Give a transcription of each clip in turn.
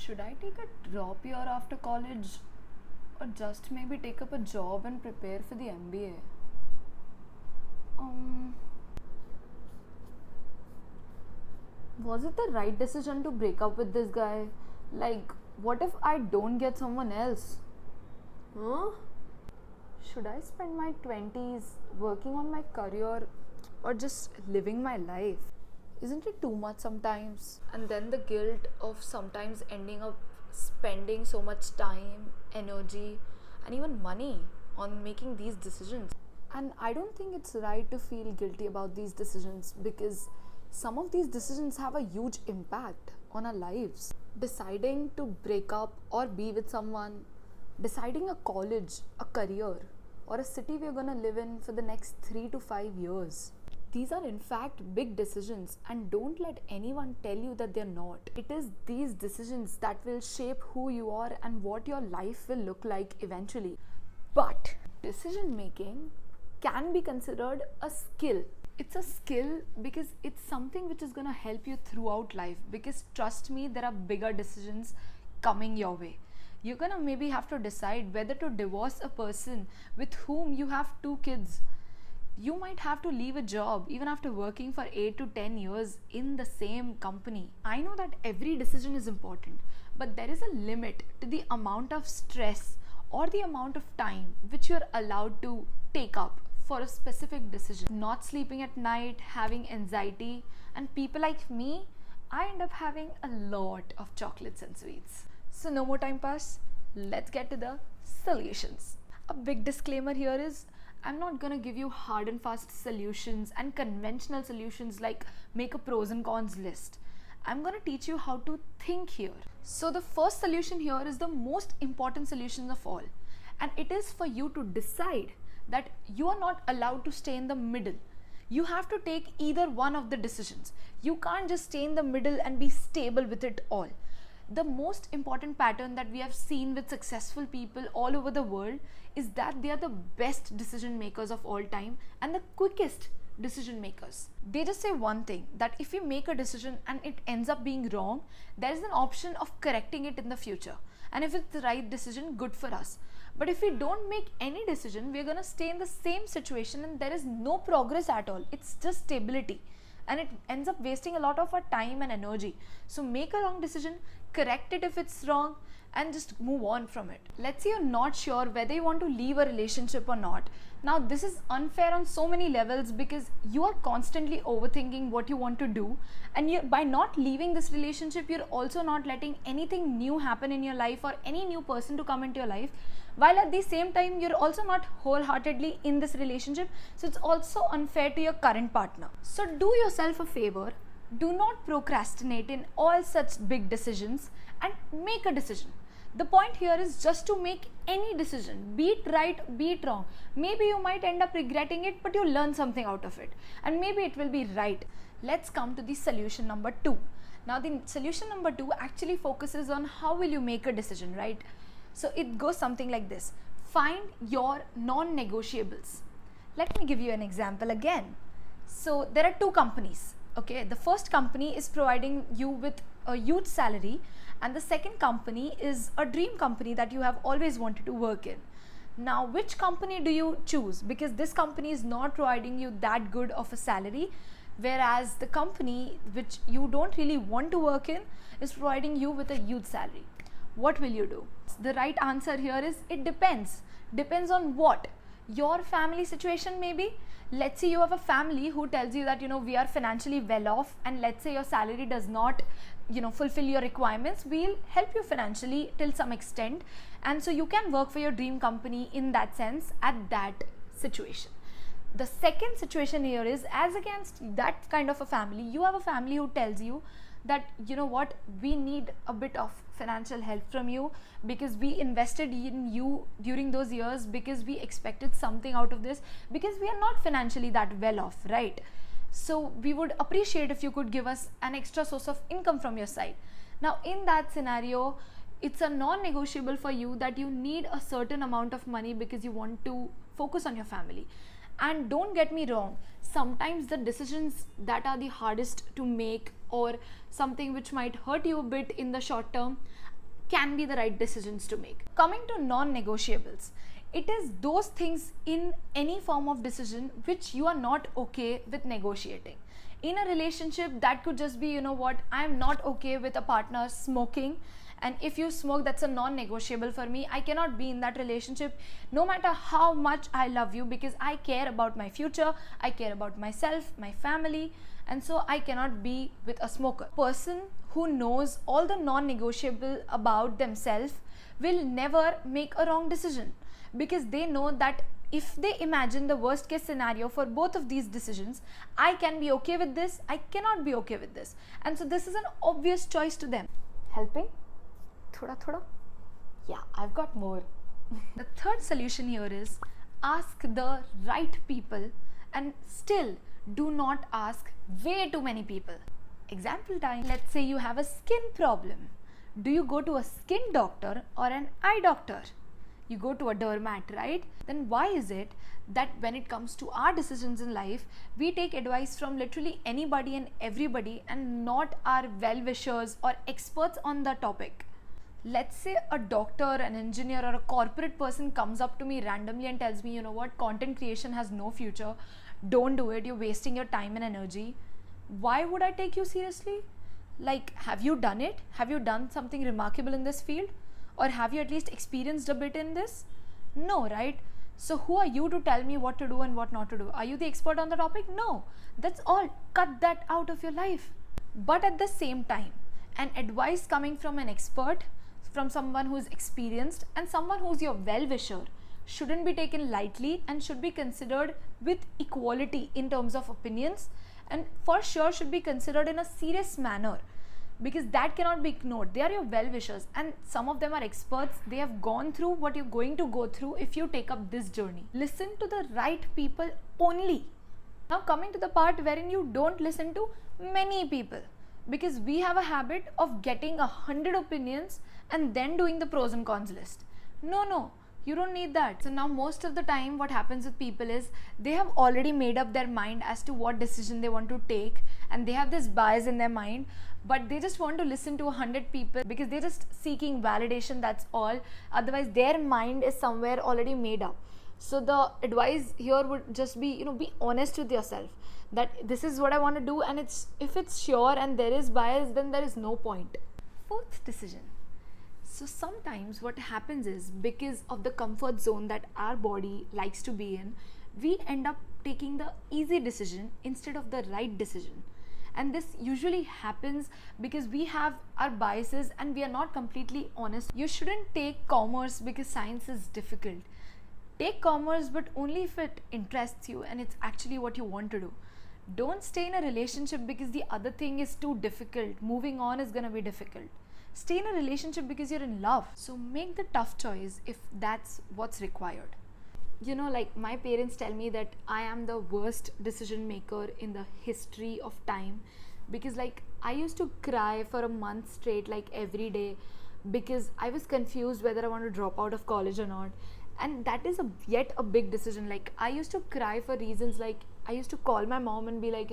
Should I take a drop year after college or just maybe take up a job and prepare for the MBA? Um, was it the right decision to break up with this guy? Like, what if I don't get someone else? Huh? Should I spend my 20s working on my career or just living my life? Isn't it too much sometimes? And then the guilt of sometimes ending up spending so much time, energy, and even money on making these decisions. And I don't think it's right to feel guilty about these decisions because some of these decisions have a huge impact on our lives. Deciding to break up or be with someone, deciding a college, a career, or a city we're gonna live in for the next 3 to 5 years. These are in fact big decisions, and don't let anyone tell you that they're not. It is these decisions that will shape who you are and what your life will look like eventually. But decision making can be considered a skill. It's a skill because it's something which is going to help you throughout life. Because trust me, there are bigger decisions coming your way. You're going to maybe have to decide whether to divorce a person with whom you have 2 kids. You might have to leave a job even after working for 8 to 10 years in the same company. I know that every decision is important, but there is a limit to the amount of stress or the amount of time which you're allowed to take up for a specific decision. Not sleeping at night, having anxiety, and people like me, I end up having a lot of chocolates and sweets. So no more time pass, let's get to the solutions. A big disclaimer here is I'm not gonna give you hard and fast solutions and conventional solutions like make a pros and cons list. I'm gonna teach you how to think here. So the first solution here is the most important solution of all, and it is for you to decide that you are not allowed to stay in the middle. You have to take either one of the decisions. You can't just stay in the middle and be stable with it all. The most important pattern that we have seen with successful people all over the world is that they are the best decision makers of all time and the quickest decision makers. They just say one thing, that if we make a decision and it ends up being wrong, there is an option of correcting it in the future. And if it's the right decision, good for us. But if we don't make any decision, we're gonna stay in the same situation and there is no progress at all. It's just stability. And it ends up wasting a lot of our time and energy. So make a wrong decision, correct it if it's wrong, and just move on from it. Let's say you're not sure whether you want to leave a relationship or not. Now this is unfair on so many levels because you are constantly overthinking what you want to do, and by not leaving this relationship, you're also not letting anything new happen in your life or any new person to come into your life, while at the same time you're also not wholeheartedly in this relationship. So it's also unfair to your current partner. So do yourself a favor, do not procrastinate in all such big decisions and make a decision. The point here is just to make any decision, be it right, be it wrong. Maybe you might end up regretting it, but you learn something out of it, and maybe it will be right. Let's come to the solution number 2. Now the solution number 2 actually focuses on how will you make a decision, right? So it goes something like this. Find your non-negotiables. Let me give you an example again. So there are 2 companies. Okay, the first company is providing you with a huge salary, and the second company is a dream company that you have always wanted to work in. Now which company do you choose? Because this company is not providing you that good of a salary, whereas the company which you don't really want to work in is providing you with a huge salary. What will you do? The right answer here is it depends. Depends on what? Your family situation maybe. Let's say you have a family who tells you that we are financially well off, and let's say your salary does not fulfill your requirements. We'll help you financially till some extent, and so you can work for your dream company in that sense at that situation. The second situation here is, as against that kind of a family, you have a family who tells you that what, we need a bit of financial help from you because we invested in you during those years, because we expected something out of this, because we are not financially that well off, right? So we would appreciate if you could give us an extra source of income from your side. Now in that scenario, it's a non-negotiable for you that you need a certain amount of money because you want to focus on your family. And don't get me wrong, sometimes the decisions that are the hardest to make, or something which might hurt you a bit in the short term, can be the right decisions to make. Coming to non-negotiables, it is those things in any form of decision which you are not okay with negotiating. In a relationship, that could just be, you know what, I'm not okay with a partner smoking, and if you smoke, that's a non-negotiable for me. I cannot be in that relationship no matter how much I love you, because I care about my future, I care about myself, my family, and so I cannot be with a smoker. Person who knows all the non-negotiable about themselves will never make a wrong decision, because they know that if they imagine the worst case scenario for both of these decisions, I can be okay with this, I cannot be okay with this, and so this is an obvious choice to them. Helping? Thoda thoda? Yeah, I've got more. The third solution here is ask the right people, and still do not ask way too many people. Example time. Let's say you have a skin problem. Do you go to a skin doctor or an eye doctor? You go to a dermat, right? Then why is it that when it comes to our decisions in life, we take advice from literally anybody and everybody and not our well-wishers or experts on the topic? Let's say a doctor, an engineer, or a corporate person comes up to me randomly and tells me, you know what, content creation has no future, don't do it, you're wasting your time and energy. Why would I take you seriously? Like, have you done it? Have you done something remarkable in this field? Or have you at least experienced a bit in this? No, right? So who are you to tell me what to do and what not to do? Are you the expert on the topic? No. That's all. Cut that out of your life. But at the same time, an advice coming from an expert, from someone who is experienced and someone who's your well-wisher, shouldn't be taken lightly and should be considered with equality in terms of opinions, and for sure should be considered in a serious manner, because that cannot be ignored. They are your well-wishers and some of them are experts. They have gone through what you're going to go through if you take up this journey. Listen to the right people only. Now coming to the part wherein you don't listen to many people, because we have a habit of getting 100 opinions and then doing the pros and cons list. No, you don't need that. So now most of the time what happens with people is they have already made up their mind as to what decision they want to take, and they have this bias in their mind, but they just want to listen to 100 people because they're just seeking validation, that's all. Otherwise their mind is somewhere already made up. So the advice here would just be, be honest with yourself that this is what I want to do, and if it's sure and there is bias, then there is no point. Fourth decision. So sometimes what happens is, because of the comfort zone that our body likes to be in, we end up taking the easy decision instead of the right decision. And this usually happens because we have our biases and we are not completely honest. You shouldn't take commerce because science is difficult. Take commerce, but only if it interests you and it's actually what you want to do. Don't stay in a relationship because the other thing is too difficult. Moving on is going to be difficult. Stay in a relationship because you're in love. So make the tough choice if that's what's required. Like my parents tell me that I am the worst decision maker in the history of time, because like I used to cry for a month straight, like every day, because I was confused whether I want to drop out of college or not. And that is yet a big decision. Like I used to cry for reasons like I used to call my mom and be like,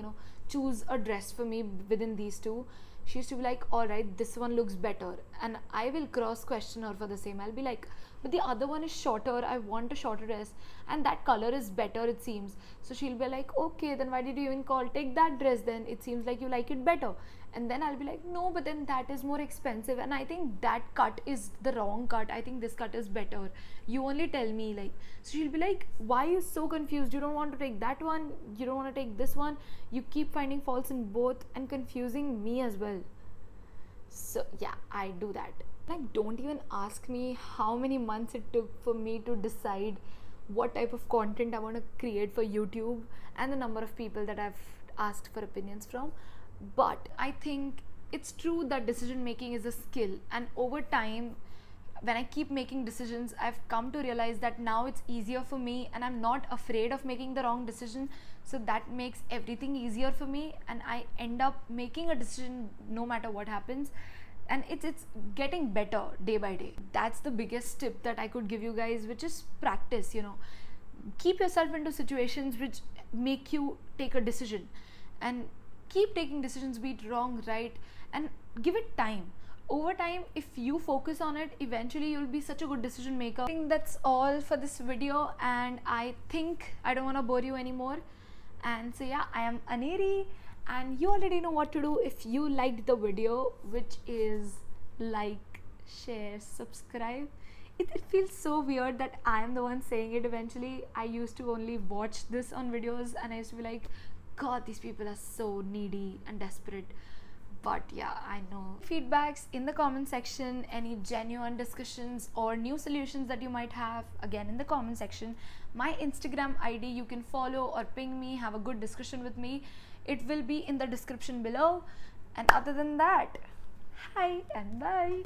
choose a dress for me within these two. She used to be like, all right, this one looks better, and I will cross question her for the same. I'll be like, but the other one is shorter, I want a shorter dress, and that color is better, it seems. So she'll be like, okay, then why did you even call? Take that dress then, it seems like you like it better. And then I'll be like, no, but then that is more expensive, and I think that cut is the wrong cut, I think this cut is better, you only tell me. Like, so she'll be like, why are you so confused? You don't want to take that one, you don't want to take this one, you keep finding faults in both and confusing me as well. So yeah, I do that. Like, don't even ask me how many months it took for me to decide what type of content I want to create for YouTube and the number of people that I've asked for opinions from. But I think it's true that decision making is a skill, and over time, when I keep making decisions, I've come to realize that now it's easier for me and I'm not afraid of making the wrong decision. So that makes everything easier for me, and I end up making a decision no matter what happens, and it's getting better day by day. That's the biggest tip that I could give you guys, which is practice. Keep yourself into situations which make you take a decision, and keep taking decisions, be it wrong, right, and give it time. over time, if you focus on it, eventually you'll be such a good decision maker. I think that's all for this video, and I think I don't want to bore you anymore. And so yeah, I am Aneri, and you already know what to do if you liked the video, which is like, share, subscribe. It feels so weird that I am the one saying it eventually. I used to only watch this on videos and I used to be like, God, these people are so needy and desperate. But yeah, I know. Feedbacks in the comment section, any genuine discussions or new solutions that you might have, again in the comment section. My Instagram ID, you can follow or ping me, have a good discussion with me. It will be in the description below. And other than that, hi and bye.